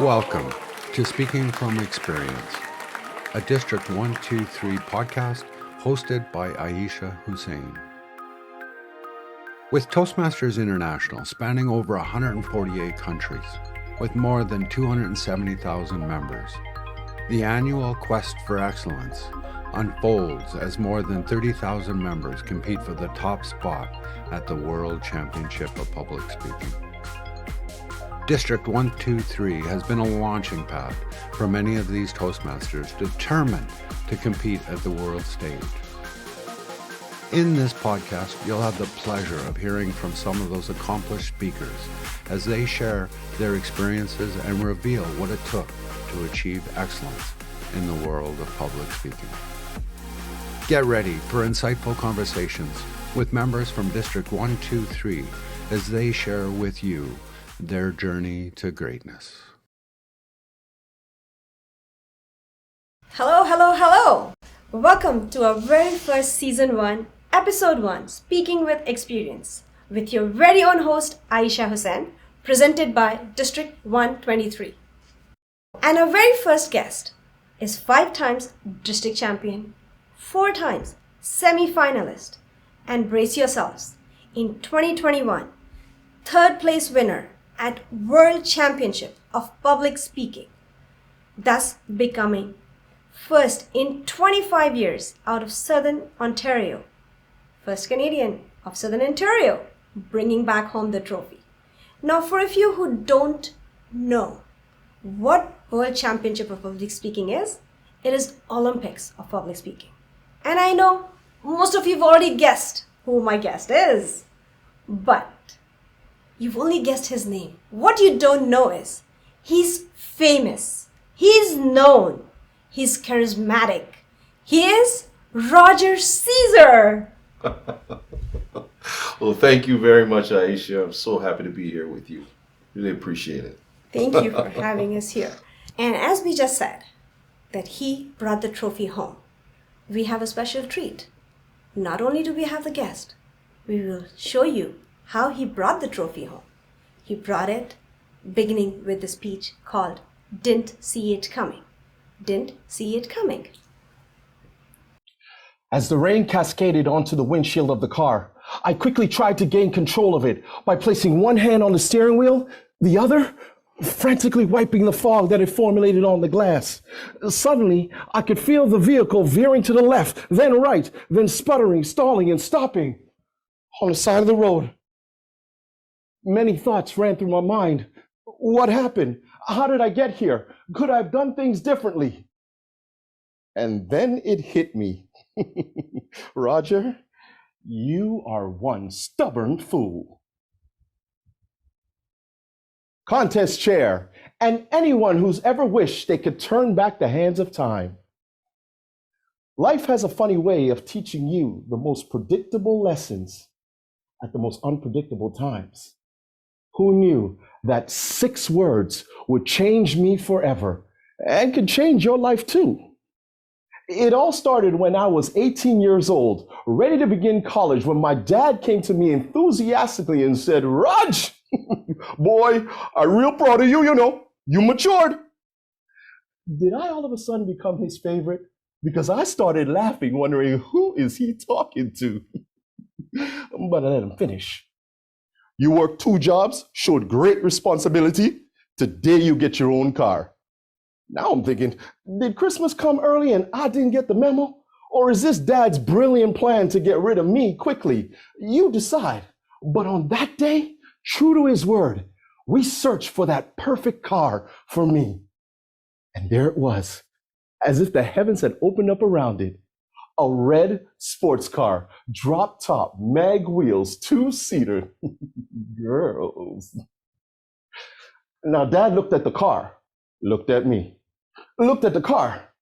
Welcome to Speaking from Experience, a District 123 podcast hosted by Ayesha Hussain. With Toastmasters International spanning over 148 countries, with more than 270,000 members, the annual quest for excellence unfolds as more than 30,000 members compete for the top spot at the World Championship of Public Speaking. District 123 has been a launching pad for many of these Toastmasters determined to compete at the world stage. In this podcast, you'll have the pleasure of hearing from some of those accomplished speakers as they share their experiences and reveal what it took to achieve excellence in the world of public speaking. Get ready for insightful conversations with members from District 123 as they share with you their journey to greatness. Hello. Welcome to our very first Season 1, Episode 1, Speaking with Experience, with your very own host, Ayesha Hussain, presented by District 123. And our very first guest is 5 times district champion, 4 times semi-finalist, and brace yourselves, in 2021, 3rd place winner at World Championship of Public Speaking, thus becoming first in 25 years out of Southern Ontario, first Canadian of Southern Ontario, bringing back home the trophy. Now, for a few who don't know what World Championship of Public Speaking is, it is Olympics of Public Speaking. And I know most of you have already guessed who my guest is, but you've only guessed his name. What you don't know is he's famous, he's known, he's charismatic. He is Roger Caesar. Well, thank you very much, Ayesha. I'm so happy to be here with you. Really appreciate it. Thank you for having us here. And as we just said, that he brought the trophy home, we have a special treat. Not only do we have the guest, we will show you how he brought the trophy home. He brought it beginning with the speech called Didn't See It Coming. Didn't see it coming. As the rain cascaded onto the windshield of the car, I quickly tried to gain control of it by placing one hand on the steering wheel, the other frantically wiping the fog that had formulated on the glass. Suddenly, I could feel the vehicle veering to the left, then right, then sputtering, stalling, and stopping on the side of the road. Many thoughts ran through my mind. What happened? How did I get here? Could I have done things differently? And then it hit me. Roger, you are one stubborn fool. Contest chair, and anyone who's ever wished they could turn back the hands of time. Life has a funny way of teaching you the most predictable lessons at the most unpredictable times. Who knew that 6 words would change me forever and could change your life too? It all started when I was 18 years old, ready to begin college, when my dad came to me enthusiastically and said, "Raj, boy, I'm real proud of you, you matured." Did I all of a sudden become his favorite? Because I started laughing, wondering, who is he talking to? But I let him finish. You worked 2 jobs, showed great responsibility. Today you get your own car. Now I'm thinking, did Christmas come early and I didn't get the memo? Or is this Dad's brilliant plan to get rid of me quickly? You decide. But on that day, true to his word, we searched for that perfect car for me. And there it was, as if the heavens had opened up around it. A red sports car, drop top, mag wheels, 2-seater. Girls. Now, Dad looked at the car, looked at me, looked at the car.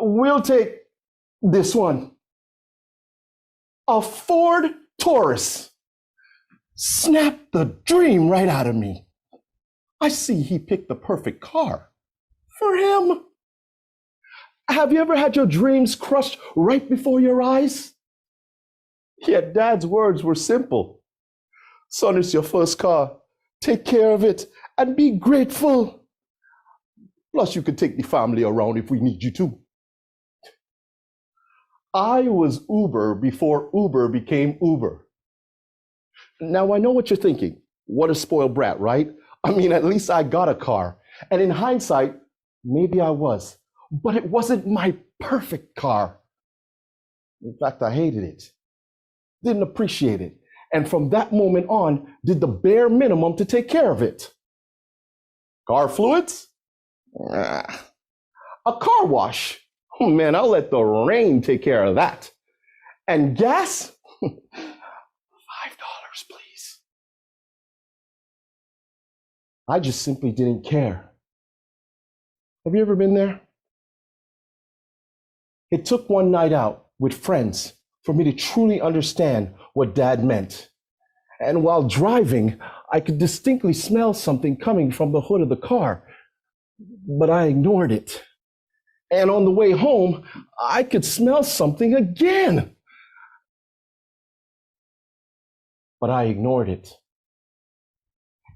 We'll take this one. A Ford Taurus. Snapped the dream right out of me. I see he picked the perfect car for him. Have you ever had your dreams crushed right before your eyes? Yet Dad's words were simple. Son, it's your first car. Take care of it and be grateful. Plus, you could take the family around if we need you to. I was Uber before Uber became Uber. Now, I know what you're thinking. What a spoiled brat, right? I mean, at least I got a car. And in hindsight, maybe I was. But it wasn't my perfect car. In fact, I hated it. Didn't appreciate it. And from that moment on, did the bare minimum to take care of it. Car fluids? A car wash? Oh, man, I'll let the rain take care of that. And gas? $5, please. I just simply didn't care. Have you ever been there? It took one night out with friends for me to truly understand what Dad meant. And while driving, I could distinctly smell something coming from the hood of the car, but I ignored it. And on the way home, I could smell something again, but I ignored it.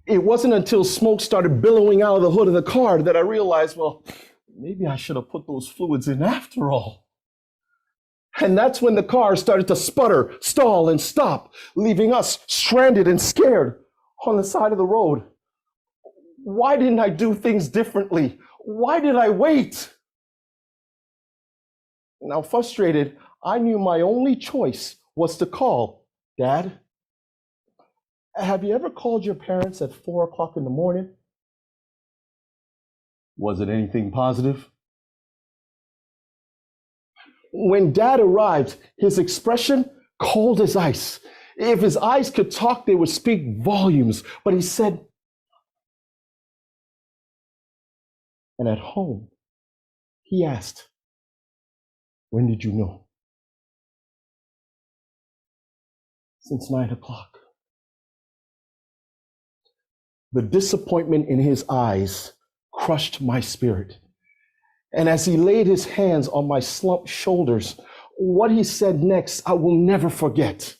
It wasn't until smoke started billowing out of the hood of the car that I realized, well, maybe I should have put those fluids in after all. And that's when the car started to sputter, stall, and stop, leaving us stranded and scared on the side of the road. Why didn't I do things differently? Why did I wait? Now, frustrated, I knew my only choice was to call. Dad, have you ever called your parents at 4 o'clock in the morning? Was it anything positive? When Dad arrived, his expression, cold as ice. If his eyes could talk, they would speak volumes. But he said, and at home, he asked, when did you know? Since 9 o'clock. The disappointment in his eyes crushed my spirit. And as he laid his hands on my slumped shoulders, what he said next, I will never forget.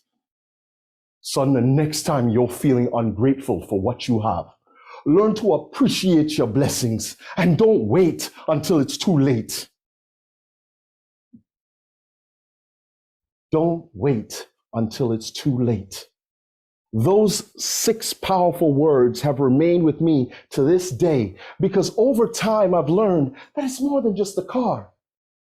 Son, the next time you're feeling ungrateful for what you have, learn to appreciate your blessings and don't wait until it's too late. Don't wait until it's too late. Those 6 powerful words have remained with me to this day because over time I've learned that it's more than just a car.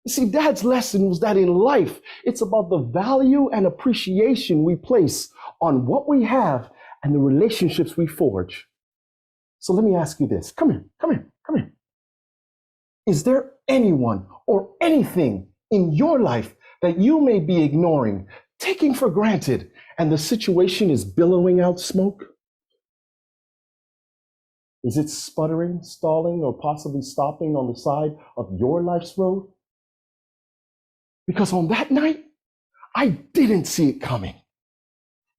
You see, Dad's lesson was that in life, it's about the value and appreciation we place on what we have and the relationships we forge. So let me ask you this. Come here. Is there anyone or anything in your life that you may be ignoring, taking for granted, and the situation is billowing out smoke? Is it sputtering, stalling, or possibly stopping on the side of your life's road? Because on that night, I didn't see it coming.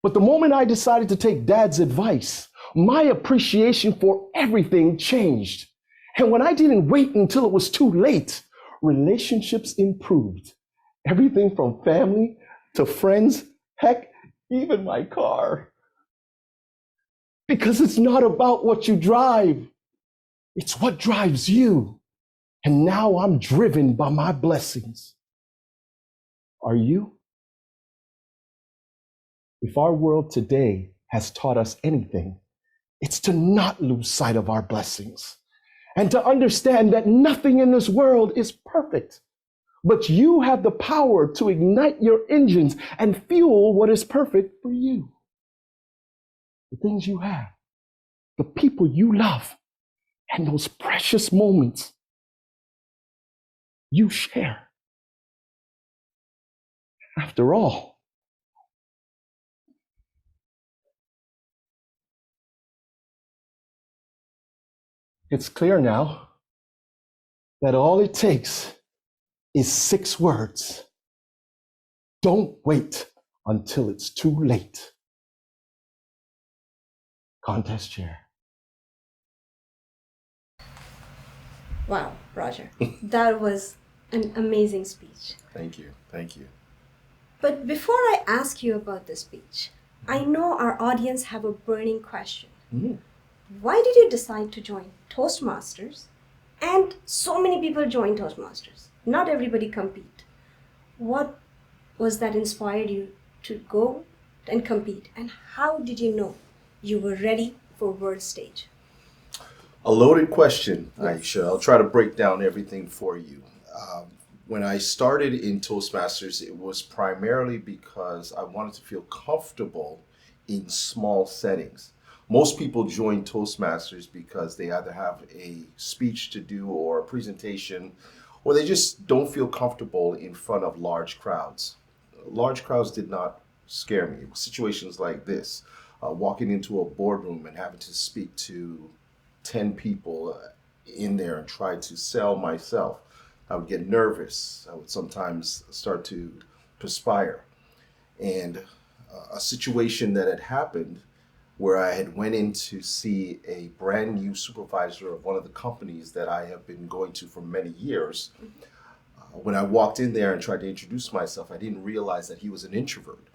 But the moment I decided to take Dad's advice, my appreciation for everything changed. And when I didn't wait until it was too late, relationships improved. Everything from family to friends, heck, even my car. Because it's not about what you drive. It's what drives you. And now I'm driven by my blessings. Are you? If our world today has taught us anything, it's to not lose sight of our blessings and to understand that nothing in this world is perfect. But you have the power to ignite your engines and fuel what is perfect for you. The things you have, the people you love, and those precious moments you share. After all, it's clear now that all it takes is 6 words. Don't wait until it's too late. Contest chair. Wow, Roger. That was an amazing speech. Thank you. But before I ask you about the speech, I know our audience have a burning question. Why did you decide to join Toastmasters? And so many people join Toastmasters. Not everybody compete. What was that inspired you to go and compete? And how did you know you were ready for world stage? A loaded question, Yes. Ayesha. I'll try to break down everything for you. When I started in Toastmasters, it was primarily because I wanted to feel comfortable in small settings. Most people join Toastmasters because they either have a speech to do or a presentation, or they just don't feel comfortable in front of large crowds. Large crowds did not scare me. Situations like this, walking into a boardroom and having to speak to 10 people in there and try to sell myself, I would get nervous. I would sometimes start to perspire. And a situation that had happened where I had went in to see a brand new supervisor of one of the companies that I have been going to for many years. When I walked in there and tried to introduce myself, I didn't realize that he was an introvert.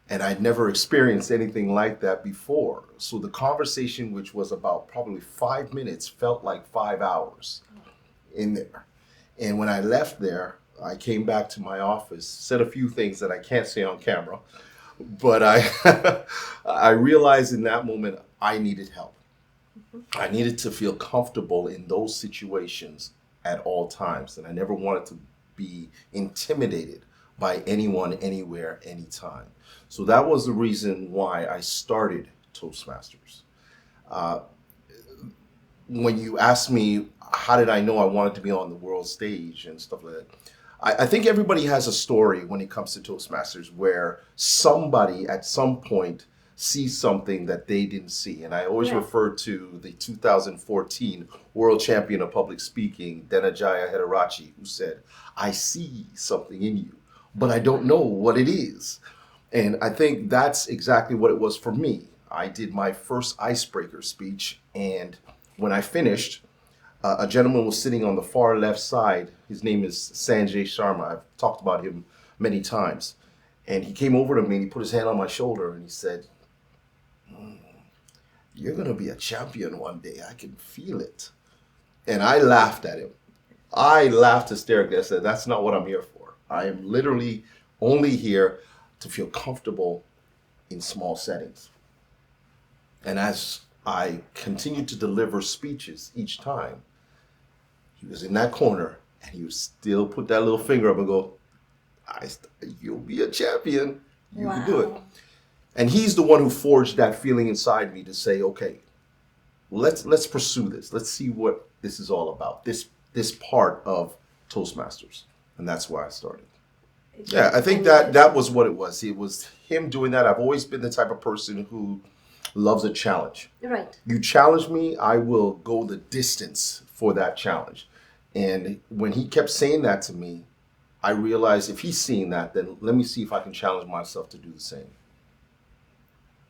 And I'd never experienced anything like that before. So the conversation, which was about probably 5 minutes, felt like 5 hours in there. And when I left there, I came back to my office, said a few things that I can't say on camera, but I realized in that moment I needed help. I needed to feel comfortable in those situations at all times, and I never wanted to be intimidated by anyone, anywhere, anytime. So that was the reason why I started Toastmasters. When you asked me, how did I know I wanted to be on the world stage and stuff like that, I think everybody has a story when it comes to Toastmasters where somebody at some point sees something that they didn't see. And I always refer to the 2014 world champion of public speaking, Denajaya Hederachi, who said, "I see something in you, but I don't know what it is." And I think that's exactly what it was for me. I did my first icebreaker speech, and when I finished, a gentleman was sitting on the far left side. His name is Sanjay Sharma. I've talked about him many times. And he came over to me and he put his hand on my shoulder and he said, "You're going to be a champion one day. I can feel it." And I laughed at him. I laughed hysterically. I said, "That's not what I'm here for. I am literally only here to feel comfortable in small settings." And as I continued to deliver speeches each time, he was in that corner and he would still put that little finger up and go, "You'll be a champion. You can do it." And he's the one who forged that feeling inside me to say, okay, let's pursue this. Let's see what this is all about, this part of Toastmasters. And that's why I started. Yeah, I think that was what it was. It was him doing that. I've always been the type of person who loves a challenge. Right. You challenge me, I will go the distance for that challenge. And when he kept saying that to me, I realized if he's seeing that, then let me see if I can challenge myself to do the same.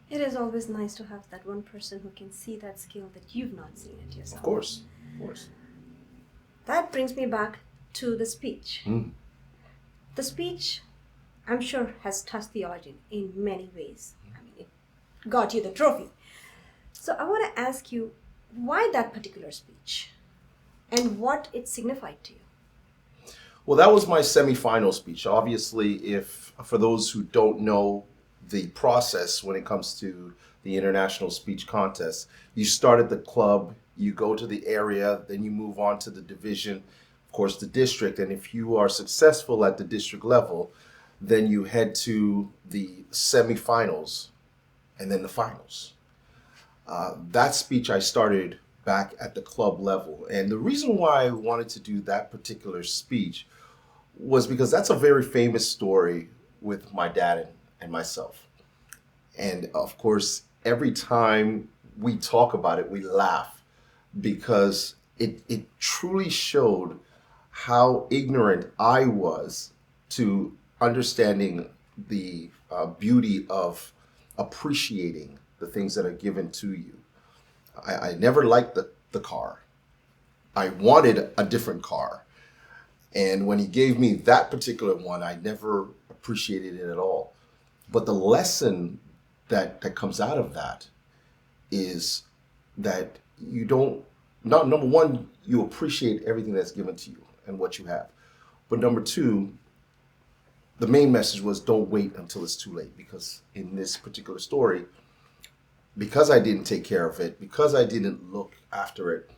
It is always nice to have that one person who can see that skill that you've not seen it yourself. Of course, of course. That brings me back to the speech. The speech, I'm sure, has touched the audience in many ways. I mean, it got you the trophy. So I want to ask you, why that particular speech and what it signified to you? Well, that was my semifinal speech. Obviously, if for those who don't know the process when it comes to the international speech contest, you start at the club, you go to the area, then you move on to the division, of course, the district. And if you are successful at the district level, then you head to the semifinals and then the finals. That speech I started back at the club level. And the reason why I wanted to do that particular speech was because that's a very famous story with my dad and myself. And of course, every time we talk about it, we laugh because it truly showed how ignorant I was to understanding the beauty of appreciating the things that are given to you. I never liked the car. I wanted a different car. And when he gave me that particular one, I never appreciated it at all. But the lesson that comes out of that is that you don't number one, you appreciate everything that's given to you and what you have. But number two, the main message was don't wait until it's too late, because in this particular story, because I didn't take care of it, because I didn't look after it,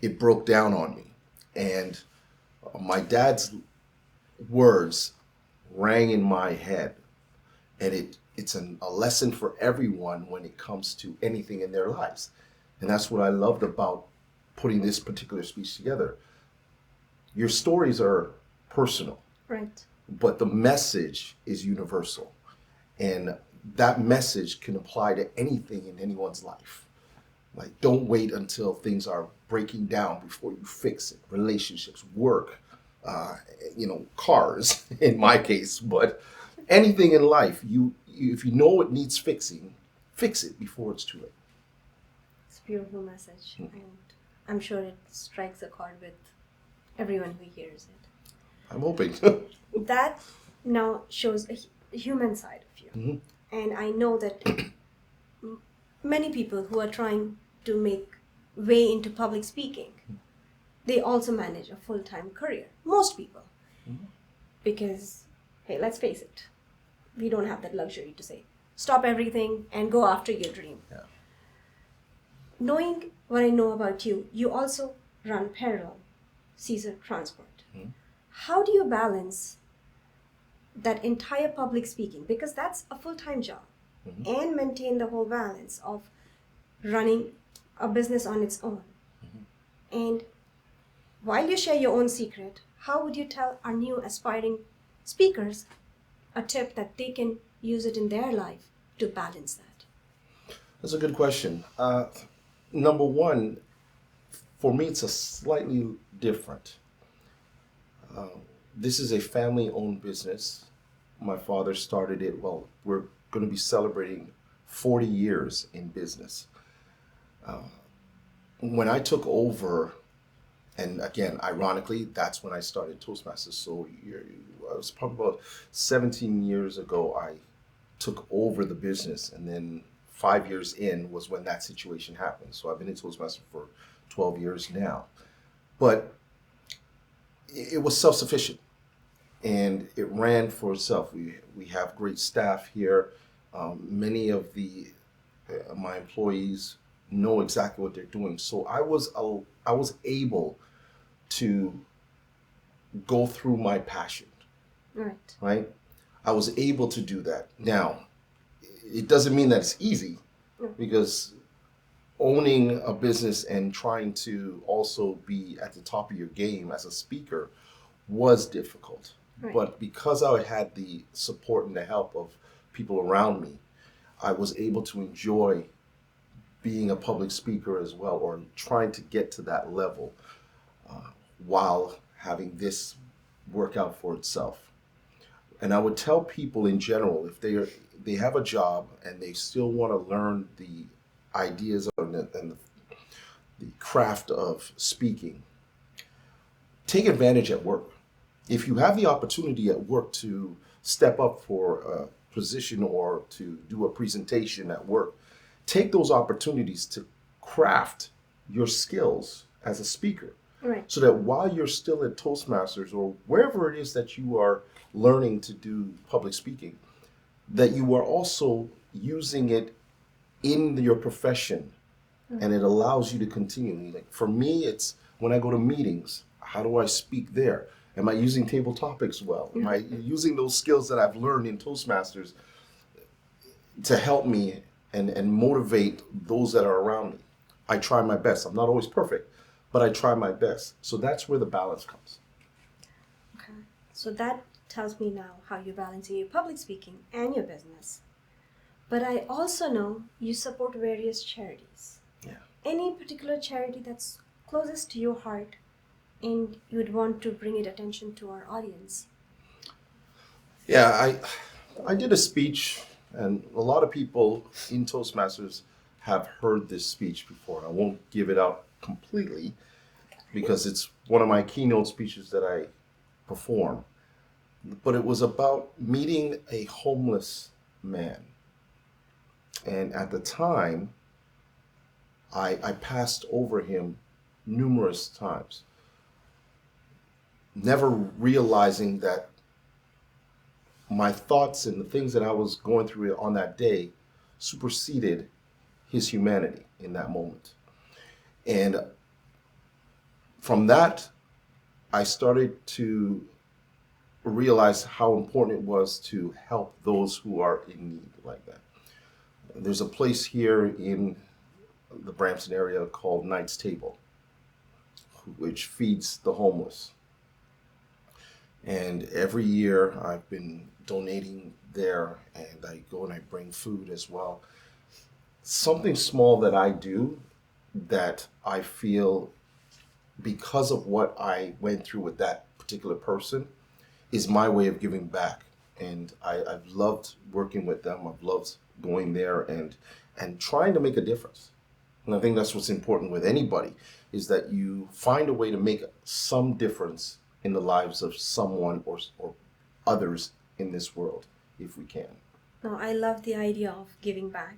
it broke down on me. And my dad's words rang in my head. And it's a lesson for everyone when it comes to anything in their lives. And that's what I loved about putting this particular speech together. Your stories are personal. Right. But the message is universal. And that message can apply to anything in anyone's life. Like, don't wait until things are breaking down before you fix it. Relationships, work, cars, in my case, but anything in life, if you know it needs fixing, fix it before it's too late. It's a beautiful message, and I'm sure it strikes a chord with everyone who hears it. I'm hoping. That now shows a human side of you. Mm-hmm. And I know that many people who are trying to make way into public speaking, they also manage a full-time career. Most people. Mm-hmm. Because, hey, let's face it, we don't have that luxury to say, stop everything and go after your dream. Yeah. Knowing what I know about you, you also run parallel Caesar Transport. Mm-hmm. How do you balance that entire public speaking, because that's a full-time job, mm-hmm. and maintain the whole balance of running a business on its own? Mm-hmm. And while you share your own secret, how would you tell our new aspiring speakers a tip that they can use it in their life to balance that? That's a good question. Number one, for me, it's a slightly different. This is a family-owned business. My father started it. Well, we're going to be celebrating 40 years in business. When I took over, and again, ironically, that's when I started Toastmasters. So it was probably about 17 years ago I took over the business, and then 5 years in was when that situation happened. So I've been in Toastmasters for 12 years now. But it was self-sufficient, and it ran for itself. We have great staff here. Many of my employees know exactly what they're doing. So I was able to go through my passion. Right? I was able to do that. Now, it doesn't mean that it's easy, because owning a business and trying to also be at the top of your game as a speaker was difficult. Right. But because I had the support and the help of people around me, I was able to enjoy being a public speaker as well, or trying to get to that level while having this work out for itself. And I would tell people in general, if they have a job and they still want to learn the ideas and the craft of speaking, take advantage at work. If you have the opportunity at work to step up for a position or to do a presentation at work, take those opportunities to craft your skills as a speaker. Right. So that while you're still at Toastmasters or wherever it is that you are learning to do public speaking, that you are also using it in your profession, and it allows you to continue. Like for me, it's when I go to meetings, how do I speak there? Am I using table topics well? Am I using those skills that I've learned in Toastmasters to help me and motivate those that are around me? I try my best. I'm not always perfect, but I try my best. So that's where the balance comes. Okay. So that tells me now how you're balancing your public speaking and your business. But I also know you support various charities. Yeah. Any particular charity that's closest to your heart and you would want to bring it attention to our audience? Yeah, I did a speech, and a lot of people in Toastmasters have heard this speech before. I won't give it out completely because it's one of my keynote speeches that I perform. But it was about meeting a homeless man. And at the time, I passed over him numerous times, never realizing that my thoughts and the things that I was going through on that day superseded his humanity in that moment. And from that, I started to realize how important it was to help those who are in need like that. There's a place here in the Brampton area called Knight's Table, which feeds the homeless. And every year I've been donating there, and I go and I bring food as well. Something small that I do that I feel, because of what I went through with that particular person, is my way of giving back. And I've loved working with them. I've loved going there and trying to make a difference. And I think that's what's important with anybody, is that you find a way to make some difference in the lives of someone or others in this world, if we can. No, I love the idea of giving back.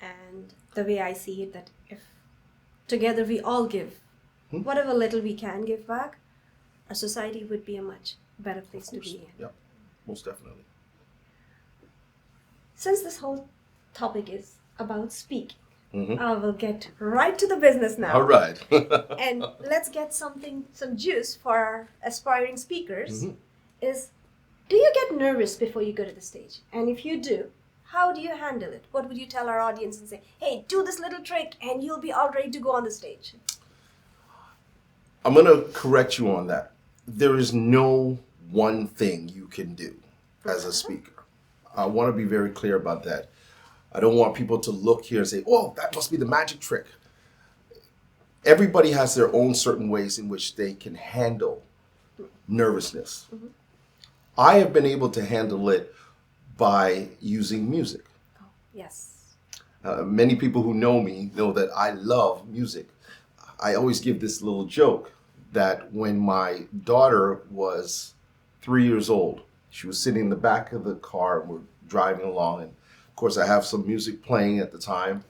And the way I see it, that if together we all give whatever little we can give back, our society would be a much better place to be in. Yep, most definitely. Since this whole topic is about speaking, I will get right to the business now. All right. And let's get some juice for our aspiring speakers. Is, do you get nervous before you go to the stage? And if you do, how do you handle it? What would you tell our audience and say, hey, do this little trick and you'll be all ready to go on the stage? I'm going to correct you on that. There is no one thing you can do as a speaker. I want to be very clear about that. I don't want people to look here and say, oh, that must be the magic trick. Everybody has their own certain ways in which they can handle nervousness. I have been able to handle it by using music. Oh, yes. Many people who know me know that I love music. I always give this little joke that when my daughter was 3 years old, she was sitting in the back of the car and we're driving along, and of course I have some music playing at the time,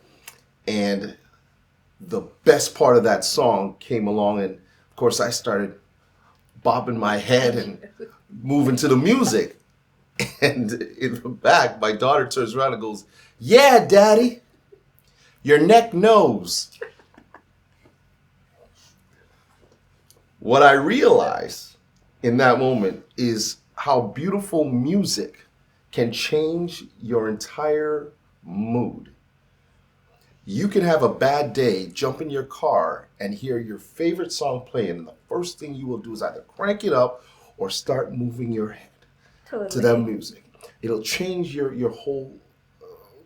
and the best part of that song came along, and of course I started bobbing my head and moving to the music. And in the back, my daughter turns around and goes, "Yeah, Daddy, your neck knows." What I realized in that moment is how beautiful music can change your entire mood. You can have a bad day, jump in your car and hear your favorite song playing, and the first thing you will do is either crank it up or start moving your head to that music. It'll change your whole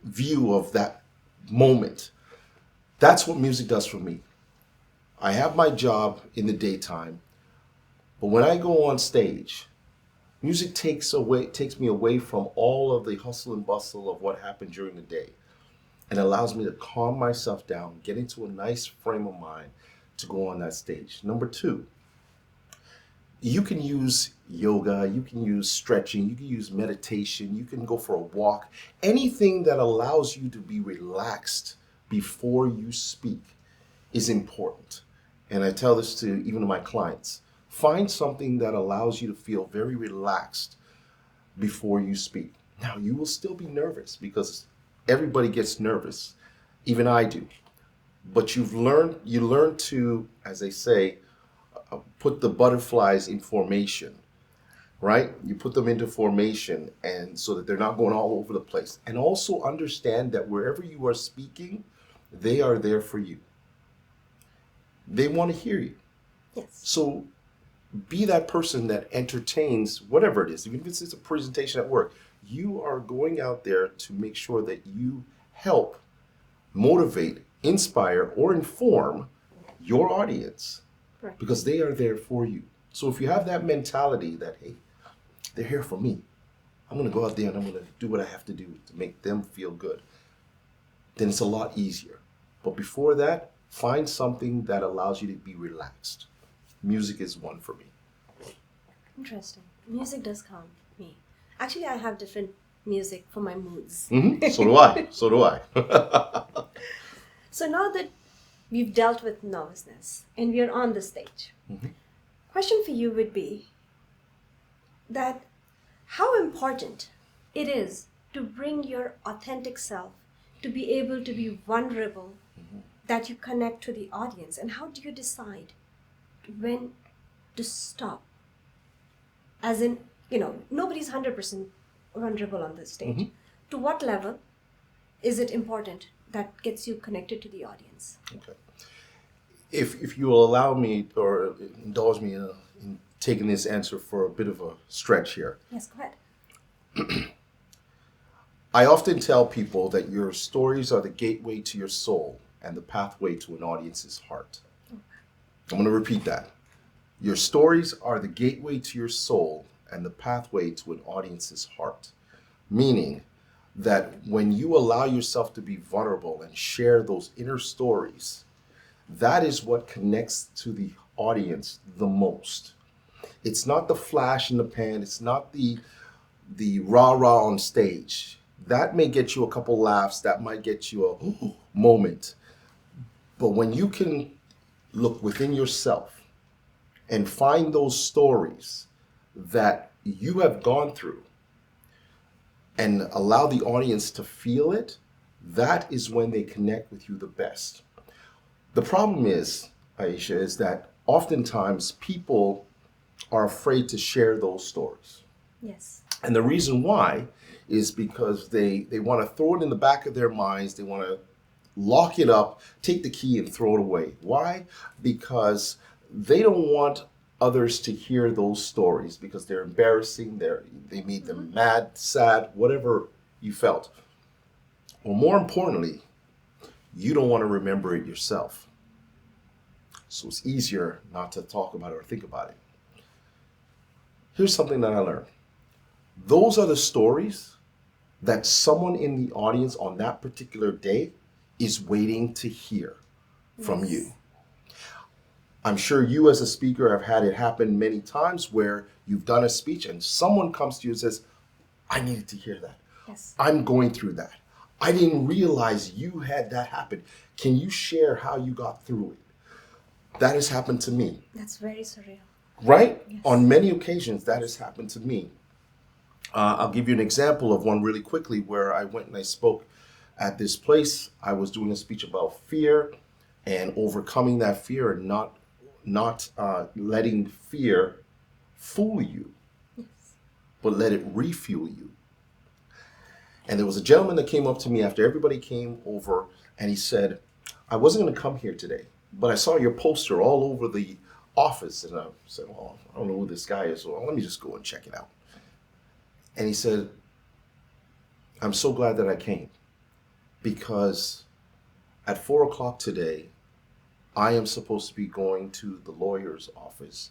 view of that moment. That's what music does for me. I have my job in the daytime, but when I go on stage, music takes me away from all of the hustle and bustle of what happened during the day, and allows me to calm myself down, get into a nice frame of mind to go on that stage. Number two, you can use yoga, you can use stretching, you can use meditation, you can go for a walk. Anything that allows you to be relaxed before you speak is important. And I tell this to even to my clients. Find something that allows you to feel very relaxed before you speak. Now, you will still be nervous because everybody gets nervous. Even I do. But you learn to, as they say, put the butterflies in formation, right? You put them into formation, and so that they're not going all over the place. And also understand that wherever you are speaking, they are there for you. They want to hear you. Yes. So be that person that entertains whatever it is, even if it's a presentation at work. You are going out there to make sure that you help motivate, inspire, or inform your audience. Right. Because they are there for you. So if you have that mentality that, hey, they're here for me, I'm going to go out there and I'm going to do what I have to do to make them feel good, then it's a lot easier. But before that, find something that allows you to be relaxed. Music is one for me. Interesting. Music does calm me. Actually, I have different music for my moods. So do I. So now that we've dealt with nervousness and we are on the stage. Question for you would be that how important it is to bring your authentic self, to be able to be vulnerable, that you connect to the audience, and how do you decide when to stop? As in, nobody's 100% vulnerable on the stage. To what level is it important that gets you connected to the audience? Okay. If you will allow me or indulge me in taking this answer for a bit of a stretch here. Yes, go ahead. I often tell people that your stories are the gateway to your soul and the pathway to an audience's heart. I'm going to repeat that. Your stories are the gateway to your soul and the pathway to an audience's heart. Meaning that when you allow yourself to be vulnerable and share those inner stories, that is what connects to the audience the most. It's not the flash in the pan. It's not the rah-rah on stage. That may get you a couple laughs. That might get you a moment. But when you can look within yourself and find those stories that you have gone through and allow the audience to feel it, that is when they connect with you the best. The problem is, Ayesha, is that oftentimes people are afraid to share those stories. Yes. And the reason why is because they want to throw it in the back of their minds. They want to lock it up, take the key and throw it away. Why? Because they don't want others to hear those stories because they're embarrassing, they made them mad, sad, whatever you felt. Well, more importantly, you don't want to remember it yourself. So it's easier not to talk about it or think about it. Here's something that I learned. Those are the stories that someone in the audience on that particular day is waiting to hear from you. I'm sure you as a speaker have had it happen many times where you've done a speech and someone comes to you and says, I needed to hear that. Yes. I'm going through that. I didn't realize you had that happen. Can you share how you got through it? That has happened to me. That's very surreal. Right? Yes. On many occasions, that has happened to me. I'll give you an example of one really quickly where I went and I spoke at this place. I was doing a speech about fear and overcoming that fear and not letting fear fool you, but let it refuel you. And there was a gentleman that came up to me after everybody came over and he said, I wasn't going to come here today, but I saw your poster all over the office. And I said, well, I don't know who this guy is, so let me just go and check it out. And he said, I'm so glad that I came because at 4 o'clock today, I am supposed to be going to the lawyer's office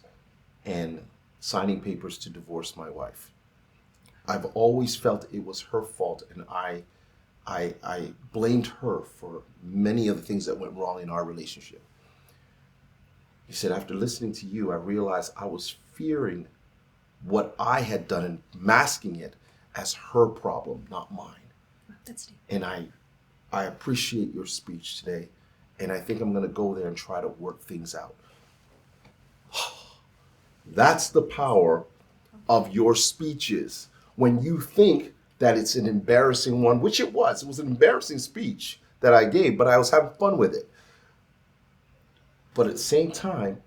and signing papers to divorce my wife. I've always felt it was her fault, and I blamed her for many of the things that went wrong in our relationship. He said, after listening to you, I realized I was fearing what I had done and masking it as her problem, not mine. That's deep. And I appreciate your speech today. And I think I'm going to go there and try to work things out. That's the power of your speeches. When you think that it's an embarrassing one, which it was an embarrassing speech that I gave, but I was having fun with it. But at the same time,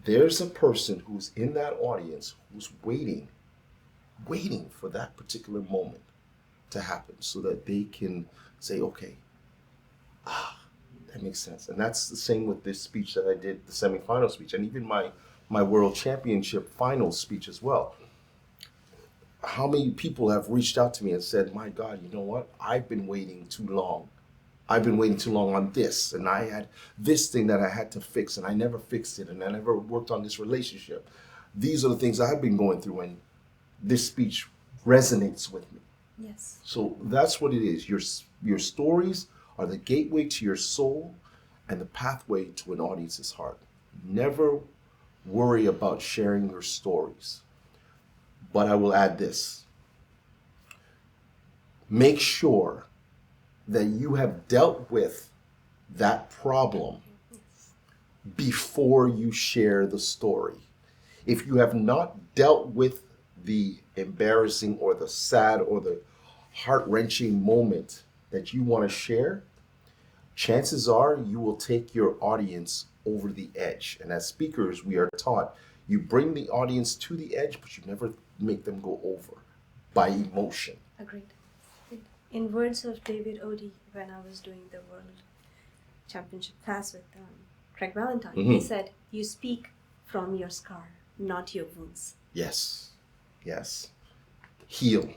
there's a person who's in that audience who's waiting for that particular moment to happen so that they can say, okay, that makes sense. And that's the same with this speech that I did, the semifinal speech, and even my World Championship final speech as well. How many people have reached out to me and said, my God, you know what? I've been waiting too long. I've been waiting too long on this, and I had this thing that I had to fix, and I never fixed it, and I never worked on this relationship. These are the things I've been going through, and this speech resonates with me. Yes. So that's what it is. Your stories are the gateway to your soul and the pathway to an audience's heart. Never worry about sharing your stories. But I will add this. Make sure that you have dealt with that problem before you share the story. If you have not dealt with the embarrassing or the sad or the heart-wrenching moment that you want to share, chances are you will take your audience over the edge. And as speakers, we are taught you bring the audience to the edge, but you never make them go over by emotion. Agreed. In words of David Odie, when I was doing the World Championship class with Craig Valentine, he said, "You speak from your scar, not your wounds." Yes, yes. Heal.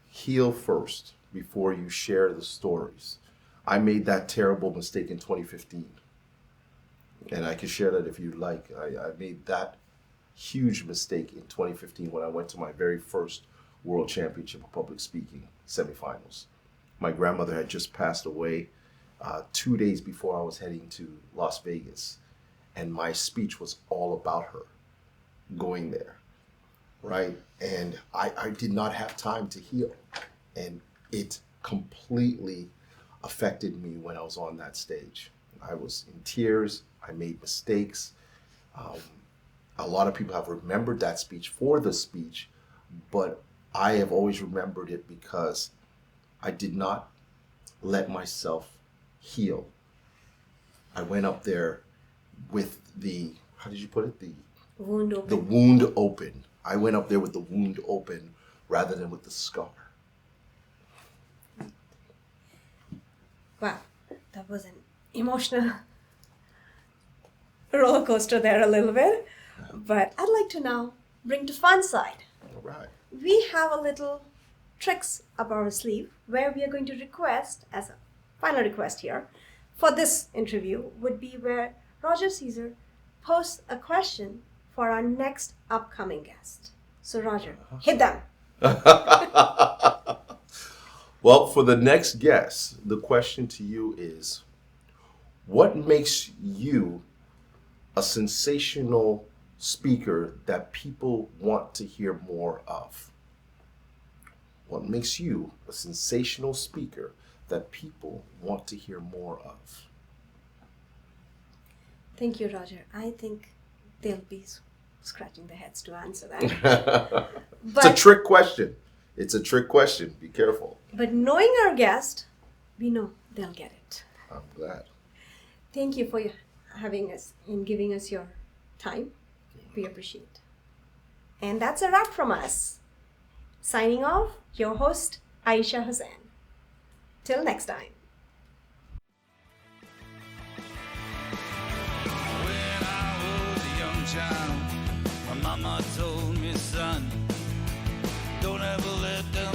Heal first before you share the stories. I made that terrible mistake in 2015. And I can share that if you'd like. I made that huge mistake in 2015 when I went to my very first World Championship of Public Speaking semifinals. My grandmother had just passed away 2 days before I was heading to Las Vegas. And my speech was all about her going there, right? And I did not have time to heal. And it completely affected me when I was on that stage. I was in tears. I made mistakes. A lot of people have remembered that speech for the speech, but I have always remembered it because I did not let myself heal. I went up there with the, how did you put it? The Wound open. The wound open. I went up there with the wound open rather than with the scar. Wow, that was an emotional roller coaster there a little bit. But I'd like to now bring to fun side. All right. We have a little tricks up our sleeve where we are going to request, as a final request here, for this interview would be where Roger Caesar posts a question for our next upcoming guest. So Roger, hit them. Well, for the next guest, the question to you is, what makes you a sensational speaker that people want to hear more of? What makes you a sensational speaker that people want to hear more of? Thank you, Roger. I think they'll be scratching their heads to answer that. It's a trick question. It's a trick question. Be careful. But knowing our guest, we know they'll get it. I'm glad. Thank you for having us and giving us your time. We appreciate it. And that's a wrap from us. Signing off, your host, Ayesha Hussain. Till next time. When I was a young child, my mama told me, son, don't ever let them